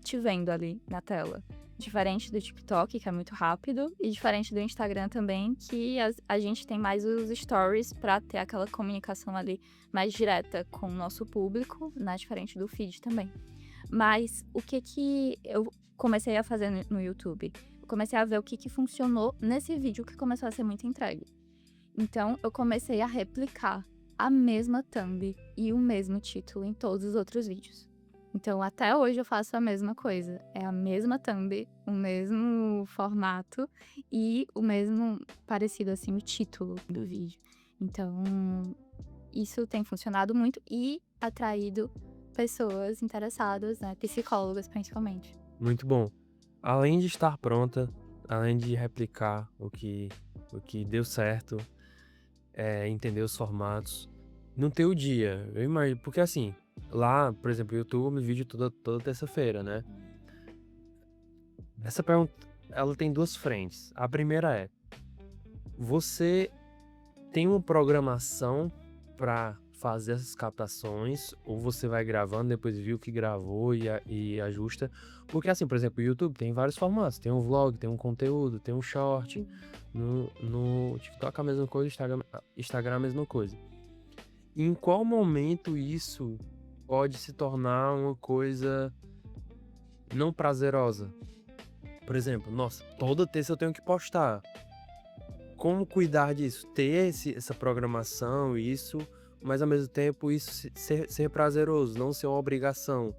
te vendo ali na tela. Diferente do TikTok, que é muito rápido, e diferente do Instagram também, que a gente tem mais os stories pra ter aquela comunicação ali mais direta com o nosso público, né? Diferente do feed também. Mas o que eu comecei a fazer no YouTube? Eu comecei a ver o que funcionou nesse vídeo que começou a ser muito entregue. Então, eu comecei a replicar a mesma thumb e o mesmo título em todos os outros vídeos. Então, até hoje eu faço a mesma coisa. É a mesma thumb, o mesmo formato e o mesmo parecido, assim, o título do vídeo. Então, isso tem funcionado muito e atraído pessoas interessadas, né? Psicólogas, principalmente. Muito bom. Além de estar pronta, além de replicar o que deu certo, entender os formatos, no teu dia, eu imagino, porque assim, lá, por exemplo, o YouTube, vídeo toda terça-feira, né? Essa pergunta, ela tem 2 frentes. A primeira é, você tem uma programação pra fazer essas captações, ou você vai gravando, depois viu o que gravou e ajusta? Porque assim, por exemplo, o YouTube tem vários formatos, tem um vlog, tem um conteúdo, tem um short, no TikTok a mesma coisa, Instagram a mesma coisa. Em qual momento isso pode se tornar uma coisa não prazerosa? Por exemplo, nossa, toda terça eu tenho que postar. Como cuidar disso? Ter essa programação, isso, mas ao mesmo tempo isso ser prazeroso, não ser uma obrigação.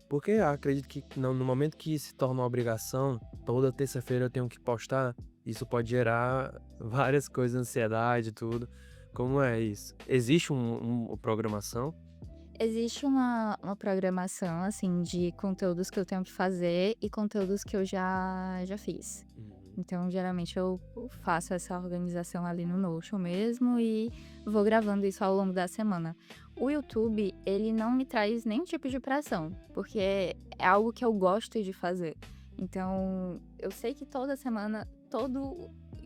Porque eu acredito que no momento que se torna uma obrigação, toda terça-feira eu tenho que postar, isso pode gerar várias coisas, ansiedade e tudo. Como é isso? Existe uma programação? Existe uma programação, assim, de conteúdos que eu tenho que fazer e conteúdos que eu já fiz. Então, geralmente, eu faço essa organização ali no Notion mesmo e vou gravando isso ao longo da semana. O YouTube, ele não me traz nenhum tipo de pressão, porque é algo que eu gosto de fazer. Então, eu sei que toda semana,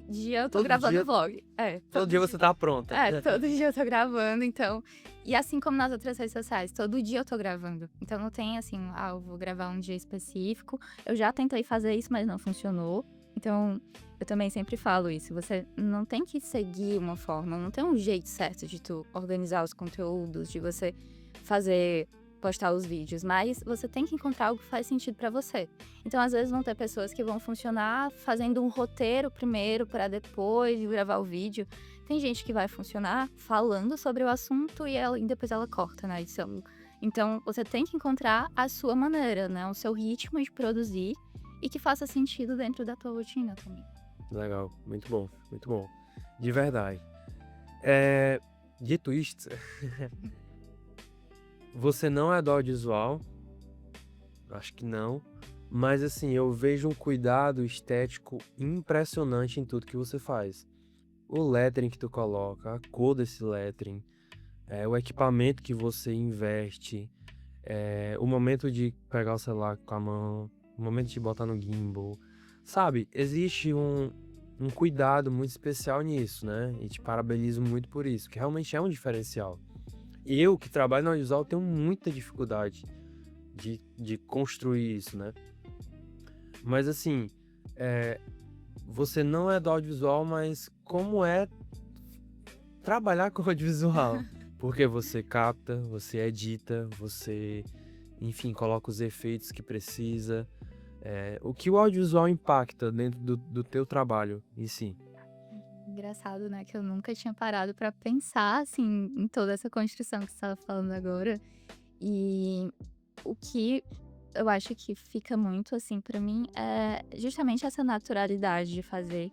dia eu tô Todo gravando dia- vlog. Todo dia você tá pronta. Todo dia eu tô gravando, então. E assim como nas outras redes sociais, todo dia eu tô gravando. Então não tem assim, eu vou gravar um dia específico. Eu já tentei fazer isso, mas não funcionou. Então, eu também sempre falo isso. Você não tem que seguir uma forma, não tem um jeito certo de tu organizar os conteúdos, de você fazer, postar os vídeos, mas você tem que encontrar algo que faz sentido pra você. Então, às vezes vão ter pessoas que vão funcionar fazendo um roteiro primeiro para depois gravar o vídeo. Tem gente que vai funcionar falando sobre o assunto e depois ela corta na edição. Então, você tem que encontrar a sua maneira, né? O seu ritmo de produzir e que faça sentido dentro da tua rotina também. Legal, muito bom, muito bom. De verdade. Dito isto, você não é do audiovisual, acho que não, mas assim, eu vejo um cuidado estético impressionante em tudo que você faz. O lettering que tu coloca, a cor desse lettering, o equipamento que você investe, o momento de pegar o celular com a mão, o momento de botar no gimbal, sabe? Existe um cuidado muito especial nisso, né? E te parabenizo muito por isso, que realmente é um diferencial. Eu, que trabalho no audiovisual, tenho muita dificuldade de construir isso, né? Mas assim, você não é do audiovisual, mas como é trabalhar com audiovisual? Porque você capta, você edita, você, enfim, coloca os efeitos que precisa. O que o audiovisual impacta dentro do teu trabalho em si? Engraçado, né? Que eu nunca tinha parado pra pensar, assim, em toda essa construção que você estava falando agora. E o que eu acho que fica muito, assim, pra mim é justamente essa naturalidade de fazer.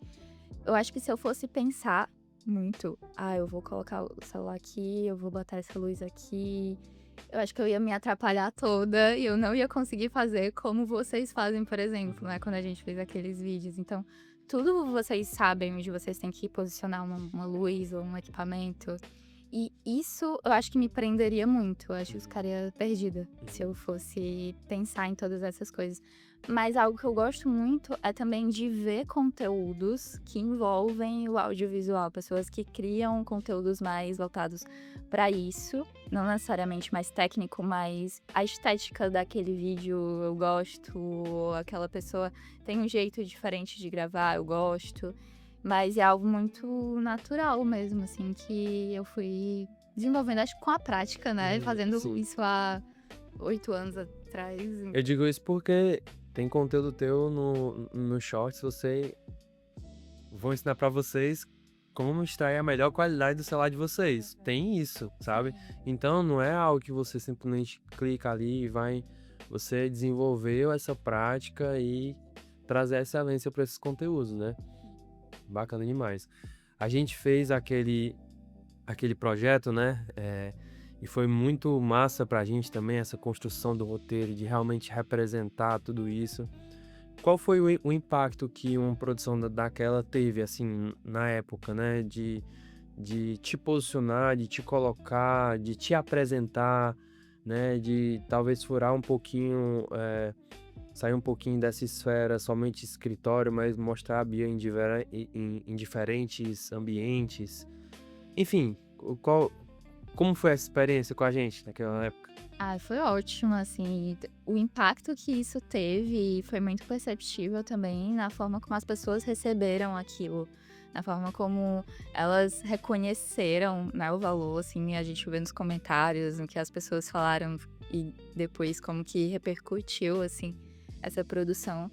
Eu acho que se eu fosse pensar muito, eu vou colocar o celular aqui, eu vou botar essa luz aqui, eu acho que eu ia me atrapalhar toda e eu não ia conseguir fazer como vocês fazem, por exemplo, né? Quando a gente fez aqueles vídeos. Então, tudo vocês sabem onde vocês têm que posicionar uma luz ou um equipamento. E isso eu acho que me prenderia muito. Eu acho que eu ficaria perdida se eu fosse pensar em todas essas coisas. Mas algo que eu gosto muito é também de ver conteúdos que envolvem o audiovisual, pessoas que criam conteúdos mais voltados para isso, não necessariamente mais técnico, mas a estética daquele vídeo eu gosto, ou aquela pessoa tem um jeito diferente de gravar, eu gosto. Mas é algo muito natural mesmo, assim, que eu fui desenvolvendo, acho que com a prática, né? Fazendo Sim. isso há 8 anos atrás. Eu digo isso porque tem conteúdo teu no Shorts, vou ensinar pra vocês como extrair a melhor qualidade do celular de vocês. Tem isso, sabe? Então não é algo que você simplesmente clica ali e vai. Você desenvolveu essa prática e trazer excelência para esses conteúdos, né? Bacana demais. A gente fez aquele projeto, né? E foi muito massa pra gente também essa construção do roteiro, de realmente representar tudo isso. Qual foi o impacto que uma produção daquela teve, assim, na época, né? De te posicionar, de te colocar, de te apresentar, né? De talvez furar um pouquinho, sair um pouquinho dessa esfera somente escritório, mas mostrar a Bia em diferentes ambientes. Enfim, como foi essa experiência com a gente naquela época? Foi ótimo, assim, o impacto que isso teve foi muito perceptível também na forma como as pessoas receberam aquilo, na forma como elas reconheceram, né, o valor, assim, a gente vê nos comentários, no que as pessoas falaram e depois como que repercutiu, assim, essa produção.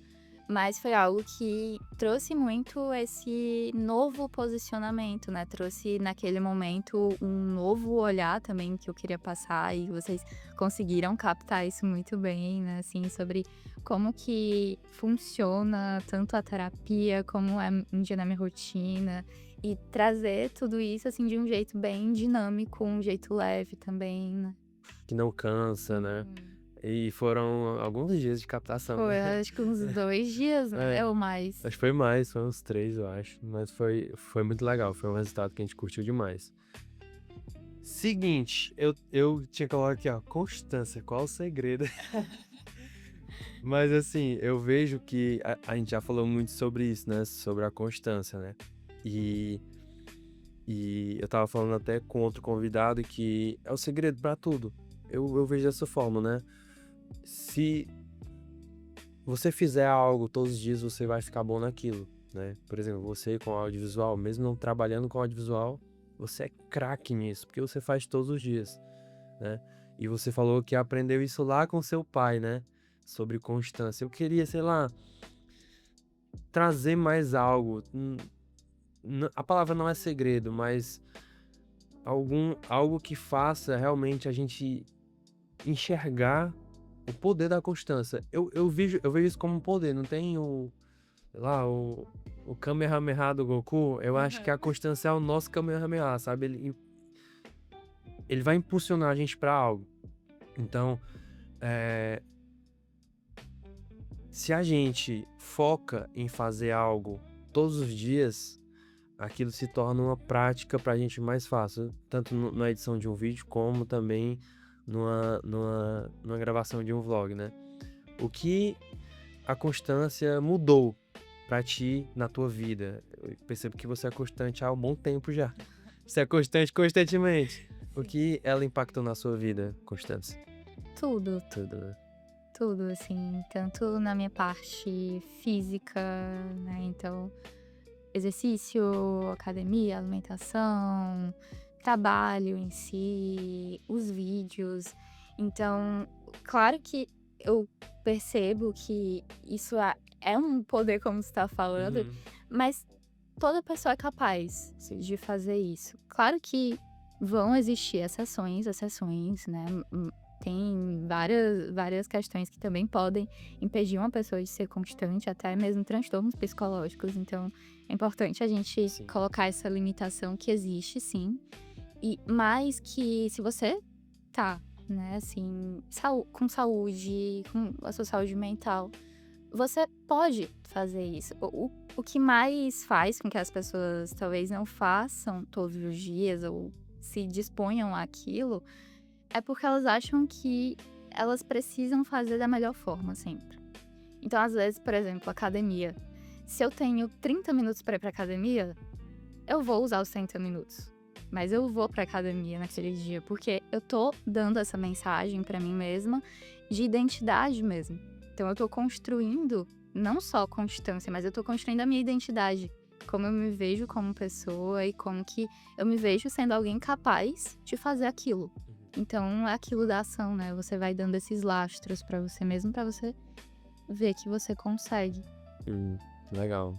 Mas foi algo que trouxe muito esse novo posicionamento, né? Trouxe naquele momento um novo olhar também que eu queria passar e vocês conseguiram captar isso muito bem, né? Assim, sobre como que funciona tanto a terapia como é um dia na minha rotina e trazer tudo isso assim de um jeito bem dinâmico, um jeito leve também, né? Que não cansa, né? E foram alguns dias de captação, Foi, né? acho que uns 2 dias, né? Ou mais. Acho que foi mais, foi uns 3, eu acho. Mas foi muito legal, foi um resultado que a gente curtiu demais. Seguinte, eu tinha colocado aqui, ó, constância, qual o segredo? Mas assim, eu vejo que a gente já falou muito sobre isso, né? Sobre a constância, né? E, e eu tava falando até com outro convidado que é o segredo pra tudo. Eu vejo dessa forma, né? Se você fizer algo todos os dias, você vai ficar bom naquilo, né? Por exemplo, você com audiovisual, mesmo não trabalhando com audiovisual, você é craque nisso, porque você faz todos os dias, né? E você falou que aprendeu isso lá com seu pai, né? Sobre constância. Eu queria, sei lá, trazer mais algo. A palavra não é segredo, mas algo que faça realmente a gente enxergar o poder da constância. Eu vejo isso como um poder, não tem sei lá, o Kamehameha do Goku. Eu acho que a constância é o nosso Kamehameha, sabe? Ele vai impulsionar a gente pra algo. Então, é, se a gente foca em fazer algo todos os dias, aquilo se torna uma prática pra gente mais fácil, tanto na edição de um vídeo, como também numa gravação de um vlog, né? O que a constância mudou pra ti na tua vida? Eu percebo que você é constante há um bom tempo já. Você é constante constantemente. O que ela impactou na sua vida, Constância? Tudo, Tudo, né? tudo, assim, tanto na minha parte física, né? Então, exercício, academia, alimentação, trabalho em si, os vídeos. Então, claro que eu percebo que isso é um poder, como você está falando, Uhum. mas toda pessoa é capaz Sim. de fazer isso. Claro que vão existir exceções, né? Tem várias questões que também podem impedir uma pessoa de ser constante, até mesmo transtornos psicológicos. Então, é importante a gente Sim. colocar essa limitação que existe, sim. E mais que se você tá, né, assim, com saúde, com a sua saúde mental, você pode fazer isso. O que mais faz com que as pessoas talvez não façam todos os dias ou se disponham àquilo é porque elas acham que elas precisam fazer da melhor forma sempre. Então, às vezes, por exemplo, academia. Se eu tenho 30 minutos para ir pra academia, eu vou usar os 30 minutos. Mas eu vou pra academia naquele dia, porque eu tô dando essa mensagem pra mim mesma de identidade mesmo. Então eu tô construindo não só constância, mas eu tô construindo a minha identidade. Como eu me vejo como pessoa e como que eu me vejo sendo alguém capaz de fazer aquilo. Então é aquilo da ação, né? Você vai dando esses lastros pra você mesmo, pra você ver que você consegue. Legal.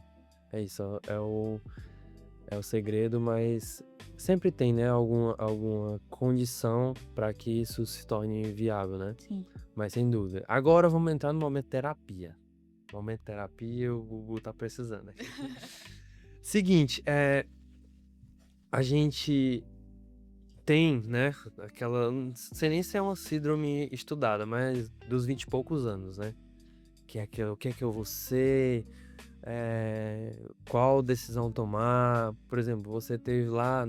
É isso, é o segredo, mas sempre tem, né, alguma condição para que isso se torne viável, né? Sim. Mas sem dúvida. Agora vamos entrar no momento terapia. Momento terapia, o Gugu tá precisando aqui. Seguinte, a gente tem, né, não sei nem se é uma síndrome estudada, mas dos 20 e poucos anos, né? Que é aquilo, o que é que eu vou ser, qual decisão tomar. Por exemplo, você teve lá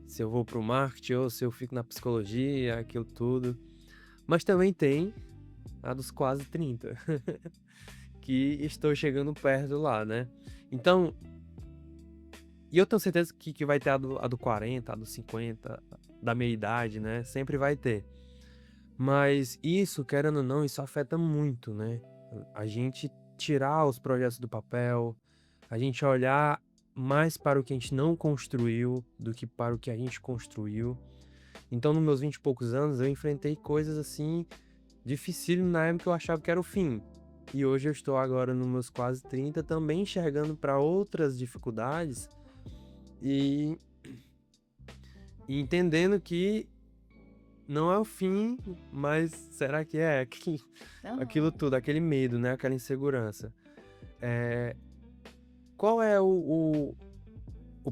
se eu vou pro marketing ou se eu fico na psicologia, aquilo tudo. Mas também tem a dos quase 30, que estou chegando perto lá, né? Então, e eu tenho certeza que vai ter a do 40, a do 50, da meia idade, né? Sempre vai ter. Mas isso, querendo ou não, isso afeta muito, né? A gente tirar os projetos do papel, a gente olhar mais para o que a gente não construiu do que para o que a gente construiu. Então, nos meus 20 e poucos anos, eu enfrentei coisas assim, dificílimas na época que eu achava que era o fim. E hoje eu estou agora nos meus quase 30, também enxergando para outras dificuldades e, e entendendo que não é o fim, mas será que é? Aquilo tudo, aquele medo, né? Aquela insegurança. Qual é o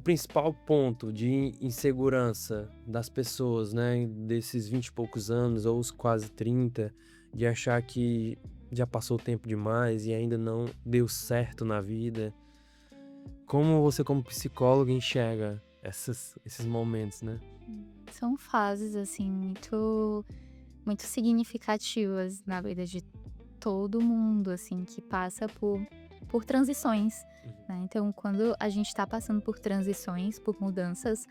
principal ponto de insegurança das pessoas, né? Desses 20 e poucos anos, ou os quase 30, de achar que já passou tempo demais e ainda não deu certo na vida? Como você, como psicólogo, enxerga esses momentos, né? São fases, assim, muito significativas na vida de todo mundo, assim, que passa por transições, né? Então, quando a gente tá passando por transições, por mudanças,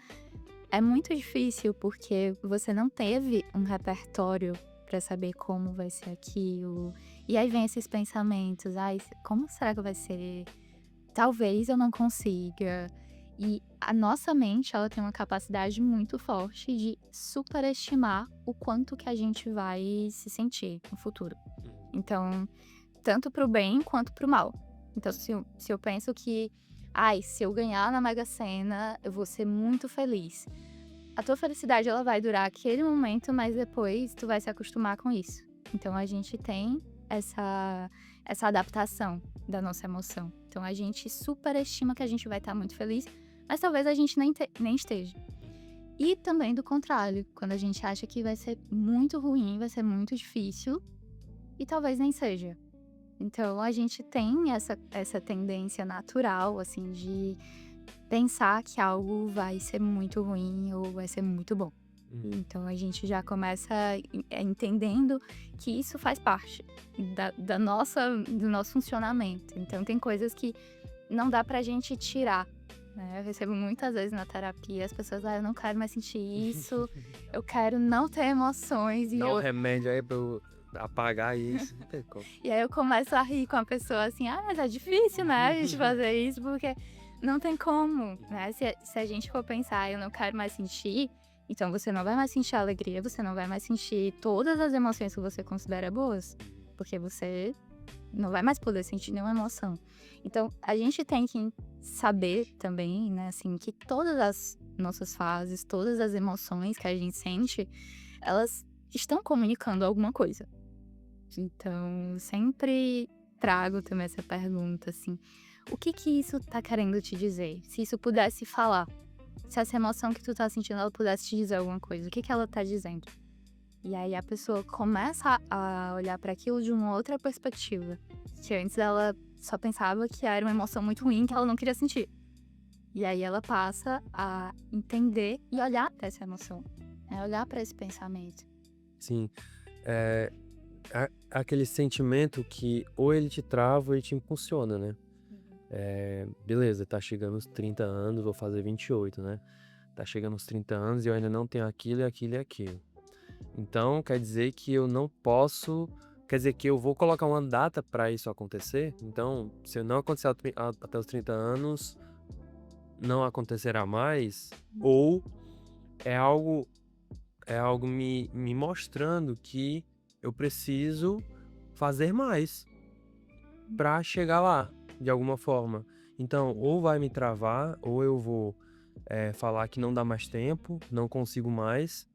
é muito difícil porque você não teve um repertório pra saber como vai ser aquilo. E aí vem esses pensamentos: "Ai, como será que vai ser? Talvez eu não consiga". E a nossa mente, ela tem uma capacidade muito forte de superestimar o quanto que a gente vai se sentir no futuro. Então, tanto para o bem quanto para o mal. Então, se eu penso que, ai, se eu ganhar na Mega Sena, eu vou ser muito feliz. A tua felicidade, ela vai durar aquele momento, mas depois tu vai se acostumar com isso. Então, a gente tem essa adaptação da nossa emoção. Então, a gente superestima que a gente vai estar muito feliz, mas talvez a gente nem esteja. E também do contrário, quando a gente acha que vai ser muito ruim, vai ser muito difícil, e talvez nem seja. Então, a gente tem essa tendência natural, assim, de pensar que algo vai ser muito ruim ou vai ser muito bom. Então, a gente já começa entendendo que isso faz parte do nosso funcionamento. Então, tem coisas que não dá pra gente tirar, né? Eu recebo muitas vezes na terapia as pessoas: eu não quero mais sentir isso, eu quero não ter emoções. E Dá um remédio aí pra eu apagar isso. Não tem como. E aí eu começo a rir com a pessoa assim: mas é difícil, né, a gente fazer isso, porque não tem como, né? Se a gente for pensar: eu não quero mais sentir, então você não vai mais sentir alegria, você não vai mais sentir todas as emoções que você considera boas, porque você não vai mais poder sentir nenhuma emoção. Então, a gente tem que saber também, né, assim, que todas as nossas fases, todas as emoções que a gente sente, elas estão comunicando alguma coisa. Então, sempre trago também essa pergunta, assim: o que que isso tá querendo te dizer? Se isso pudesse falar, se essa emoção que tu tá sentindo, ela pudesse te dizer alguma coisa, o que que ela tá dizendo? E aí a pessoa começa a olhar para aquilo de uma outra perspectiva, que antes ela só pensava que era uma emoção muito ruim que ela não queria sentir. E aí ela passa a entender e olhar para essa emoção, né? Olhar para esse pensamento. Sim, aquele sentimento que ou ele te trava ou ele te impulsiona, né? Beleza, tá chegando os 30 anos, vou fazer 28, né? Tá chegando os 30 anos e eu ainda não tenho aquilo e aquilo e aquilo. Então, quer dizer que eu não posso. Quer dizer que eu vou colocar uma data para isso acontecer? Então, se eu não acontecer até os 30 anos, não acontecerá mais? Ou é algo, é algo me mostrando que eu preciso fazer mais para chegar lá, de alguma forma. Então, ou vai me travar, ou eu vou falar que não dá mais tempo, não consigo mais,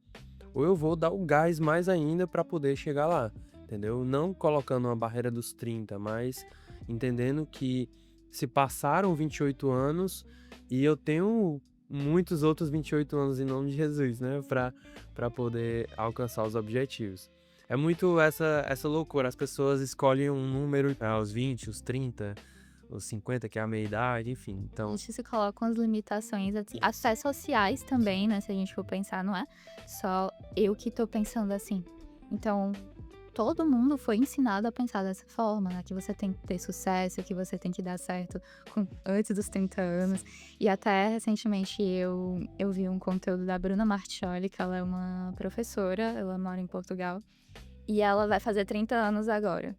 ou eu vou dar o gás mais ainda para poder chegar lá, entendeu? Não colocando uma barreira dos 30, mas entendendo que se passaram 28 anos e eu tenho muitos outros 28 anos em nome de Jesus, né? Para poder alcançar os objetivos. É muito essa loucura. As pessoas escolhem um número aos 20, os 30, os 50, que é a meia-idade, enfim. A Então, gente se coloca com as limitações, assim, até sociais também, né? Se a gente for pensar, não é só eu que tô pensando assim. Então, todo mundo foi ensinado a pensar dessa forma, né? Que você tem que ter sucesso, que você tem que dar certo antes dos 30 anos. E até recentemente eu vi um conteúdo da Bruna Martioli, que ela é uma professora, ela mora em Portugal, e ela vai fazer 30 anos agora.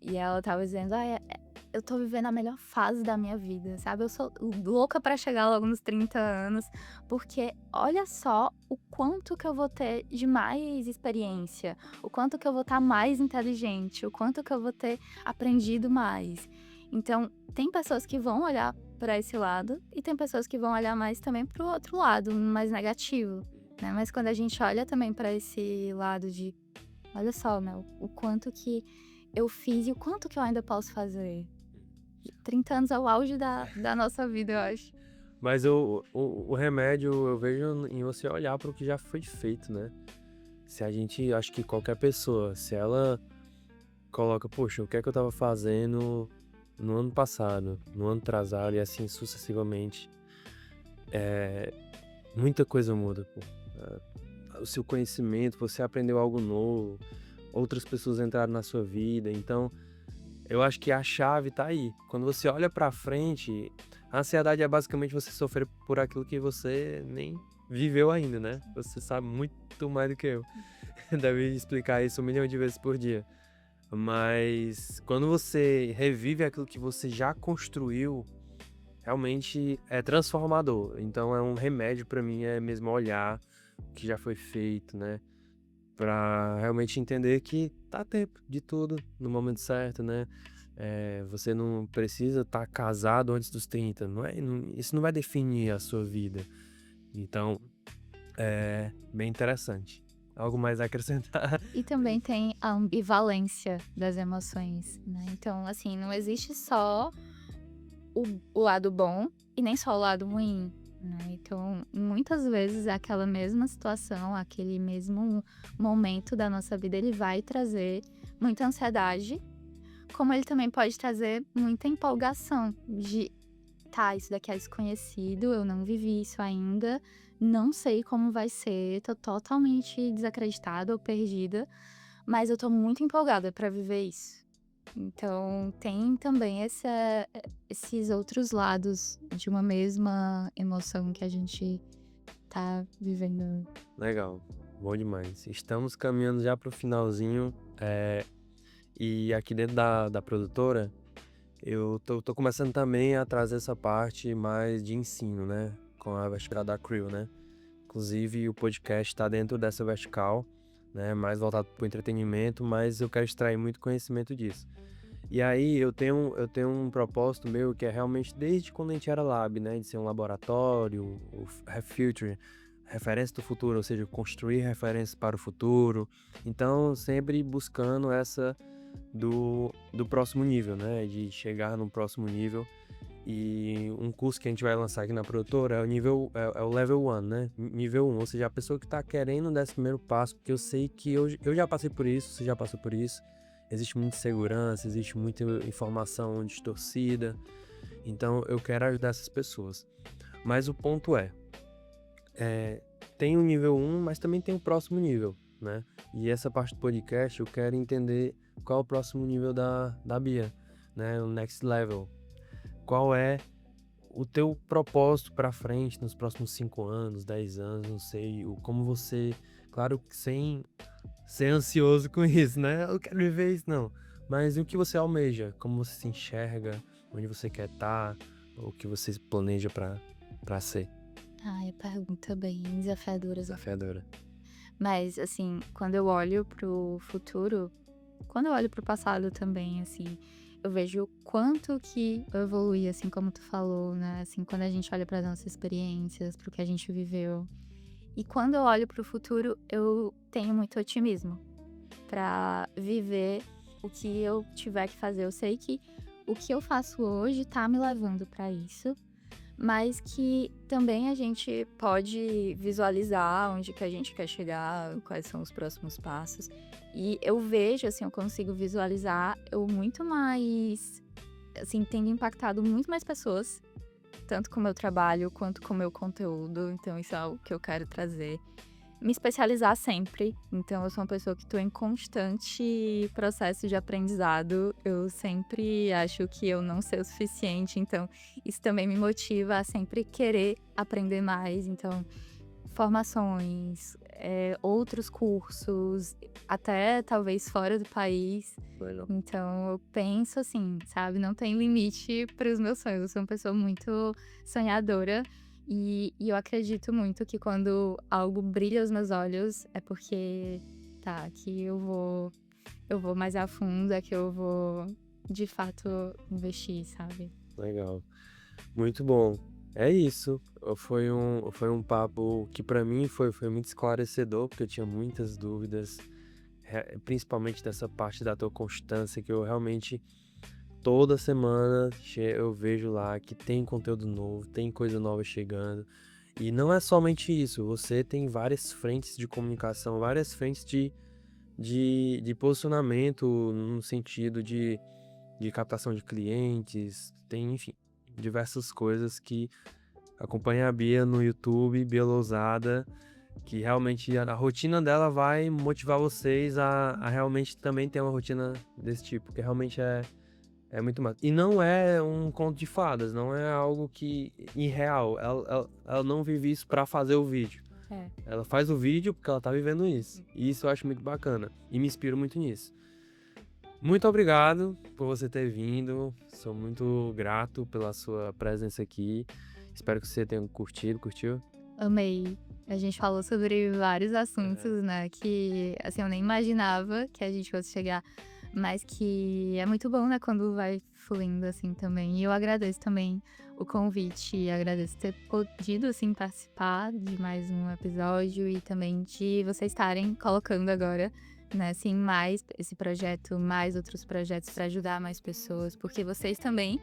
E ela tava dizendo: eu tô vivendo a melhor fase da minha vida, sabe? Eu sou louca pra chegar logo nos 30 anos, porque olha só o quanto que eu vou ter de mais experiência, o quanto que eu vou estar mais inteligente, o quanto que eu vou ter aprendido mais. Então, tem pessoas que vão olhar pra esse lado e tem pessoas que vão olhar mais também pro outro lado, mais negativo, né? Mas quando a gente olha também pra esse lado de, olha só, né, o quanto que eu fiz e o quanto que eu ainda posso fazer. 30 anos é o auge da nossa vida, eu acho. mas o remédio eu vejo em você olhar para o que já foi feito, né? Se a gente, acho que qualquer pessoa, se ela coloca, poxa, o que é que eu tava fazendo no ano passado, no ano atrasado e assim sucessivamente, muita coisa muda, pô. O seu conhecimento, você aprendeu algo novo, outras pessoas entraram na sua vida. Então, eu acho que a chave tá aí. Quando você olha pra frente, a ansiedade é basicamente você sofrer por aquilo que você nem viveu ainda, né? Você sabe muito mais do que eu. Deve explicar isso 1 milhão de vezes por dia. Mas quando você revive aquilo que você já construiu, realmente é transformador. Então é um remédio pra mim, é mesmo olhar o que já foi feito, né? Pra realmente entender que tá tempo de tudo no momento certo, né? Você não precisa estar casado antes dos 30, isso não vai definir a sua vida. Então, é bem interessante. Algo mais a acrescentar? E também tem a ambivalência das emoções, né? Então, assim, não existe só o lado bom e nem só o lado ruim, né? Então, muitas vezes aquela mesma situação, aquele mesmo momento da nossa vida, ele vai trazer muita ansiedade, como ele também pode trazer muita empolgação de, tá, isso daqui é desconhecido, eu não vivi isso ainda, não sei como vai ser, tô totalmente desacreditada ou perdida, mas eu tô muito empolgada pra viver isso. Então, tem também esses outros lados de uma mesma emoção que a gente tá vivendo. Legal, bom demais. Estamos caminhando já pro finalzinho. E aqui dentro da produtora, eu tô começando também a trazer essa parte mais de ensino, né? Com a vertical da Creel, né? Inclusive, o podcast está dentro dessa vertical, né? Mais voltado para o entretenimento, mas eu quero extrair muito conhecimento disso. E aí, eu tenho um propósito meu que é realmente desde quando a gente era lab, né? De ser um laboratório, o Future, referência do futuro, ou seja, construir referências para o futuro. Então, sempre buscando essa do próximo nível, né? De chegar no próximo nível. E um curso que a gente vai lançar aqui na produtora é o é o level 1, né? Nível 1, ou seja, a pessoa que está querendo dar esse primeiro passo, porque eu sei que eu já passei por isso, você já passou por isso. Existe muita insegurança, existe muita informação distorcida. Então eu quero ajudar essas pessoas. Mas o ponto tem o nível 1, mas também tem o próximo nível, né? E essa parte do podcast eu quero entender qual é o próximo nível da Bia, né? O next level. Qual é o teu propósito para frente nos próximos 5 anos, 10 anos, não sei, como você, claro que sem ser ansioso com isso, né? Eu quero viver isso, não. Mas o que você almeja, como você se enxerga, onde você quer estar, o que você planeja para ser. Ai, a pergunta bem desafiadora. Desafiadora. Mas, assim, quando eu olho pro futuro, quando eu olho pro passado também, assim, eu vejo o quanto que eu evolui, assim como tu falou, né? Assim, quando a gente olha para as nossas experiências, pro que a gente viveu. E quando eu olho pro futuro, eu tenho muito otimismo para viver o que eu tiver que fazer. Eu sei que o que eu faço hoje tá me levando para isso, mas que também a gente pode visualizar onde que a gente quer chegar, quais são os próximos passos. E eu vejo, assim, eu consigo visualizar eu muito mais, assim, tendo impactado muito mais pessoas, tanto com o meu trabalho quanto com o meu conteúdo. Então, isso é algo que eu quero trazer. Me especializar sempre. Então, eu sou uma pessoa que estou em constante processo de aprendizado. Eu sempre acho que eu não sei o suficiente. Então, isso também me motiva a sempre querer aprender mais. Então, formações, outros cursos, até talvez fora do país. Legal. Então, eu penso assim, sabe? Não tem limite para os meus sonhos. Eu sou uma pessoa muito sonhadora. E eu acredito muito que quando algo brilha aos meus olhos é porque, tá, que eu vou mais a fundo, é que eu vou de fato investir, sabe? Legal. Muito bom. É isso. Foi um papo que para mim foi muito esclarecedor, porque eu tinha muitas dúvidas, principalmente dessa parte da tua constância, que eu realmente toda semana eu vejo lá que tem conteúdo novo, tem coisa nova chegando. E não é somente isso, você tem várias frentes de comunicação, várias frentes de posicionamento no sentido de captação de clientes, tem, enfim, diversas coisas que acompanha a Bia no YouTube, Bia Lousada. que realmente a rotina dela vai motivar vocês a realmente também ter uma rotina desse tipo, porque realmente é muito massa. E não é um conto de fadas, não é algo que irreal. Ela não vive isso pra fazer o vídeo. É. Ela faz o vídeo porque ela tá vivendo isso. E isso eu acho muito bacana. E me inspiro muito nisso. Muito obrigado por você ter vindo. Sou muito grato pela sua presença aqui. Espero que você tenha curtido. Curtiu? Amei. A gente falou sobre vários assuntos, né, que, assim, eu nem imaginava que a gente fosse chegar, mas que é muito bom, né, quando vai fluindo, assim, também. E eu agradeço também o convite, e agradeço ter podido, assim, participar de mais um episódio e também de vocês estarem colocando agora, né, assim, mais esse projeto, mais outros projetos para ajudar mais pessoas, porque vocês também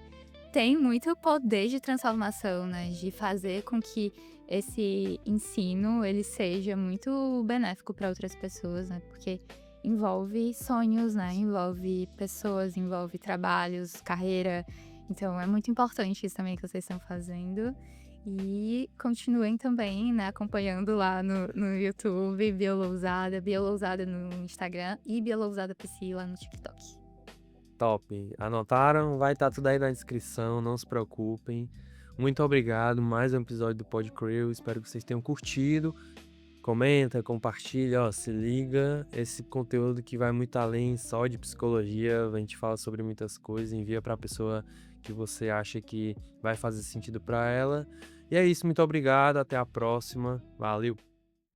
têm muito poder de transformação, né, de fazer com que esse ensino ele seja muito benéfico para outras pessoas, né? Porque envolve sonhos, né? Envolve pessoas, envolve trabalhos, carreira. Então é muito importante isso também que vocês estão fazendo. E continuem também, né, acompanhando lá no YouTube, Biolousada no Instagram e Biolousada PC lá no TikTok. Top. Anotaram? Vai estar tudo aí na descrição, não se preocupem. Muito obrigado. Mais um episódio do Pod Crew. Espero que vocês tenham curtido. Comenta, compartilha, ó, se liga. Esse conteúdo que vai muito além só de psicologia. A gente fala sobre muitas coisas. Envia para a pessoa que você acha que vai fazer sentido para ela. E é isso. Muito obrigado. Até a próxima. Valeu.